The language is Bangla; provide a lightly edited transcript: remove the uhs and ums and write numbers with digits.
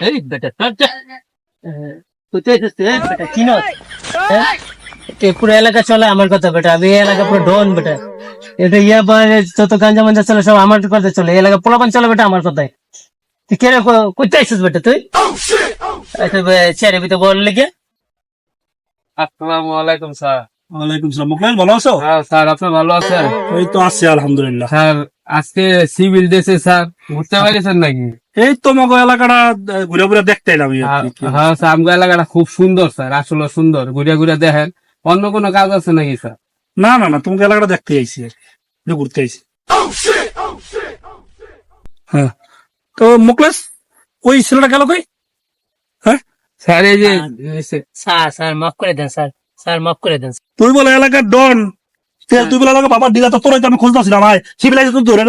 এই বেটা কোথায় যাচ্ছে বেটা চিনো পুরো এলাকা চলে আমার কথা বেটা, আমি এই এলাকা পুরো ডন বেটা। এটা ইয়া যত গাঞ্জা মাঞ্জা চলে সব আমার কথা চলে, এই এলাকা পোলাপান চলে বেটা আমার কথায়। তুই কেন কোথায় আসছিস বেটা তুই? চেয়ারের ভিতরে বল লেগে। আসসালামু আলাইকুম স্যার। ওয়ালাইকুম সালাম। মুকলেল ভালো আছো? হ্যাঁ স্যার, আপনি ভালো আছেন? এই তো আছি আলহামদুলিল্লাহ। স্যার আজকে সিভিল ড্রেসে স্যার ঘুরতে পেরেছেন নাকি? এই তো মগো এলাকাটা ঘুরে ঘুরে দেখতে এলাম। হ্যাঁ স্যার, আমগো এলাকাটা খুব সুন্দর স্যার, আসলে সুন্দর, ঘুরে ঘুরে দেখেন। অন্য কোনো কাজ আছে নাকি স্যার? না না না, তোমাকে এলাকাটা দেখতে আইছি আর কি, ঘুরতে আইছি। হ্যাঁ, তো মুকলেশ ওই ছেলেটা গেল কই? হ্যাঁ, স্যার এই যে স্যার মাফ করে দেন স্যার, স্যার মাফ করে দেন। তুই বলে এলাকার ডন, তুই বলে এলাকা বাবার দিলা, তো তোর আমি খুঁজতেছিলাম। সিভিলাইজেশন ধরে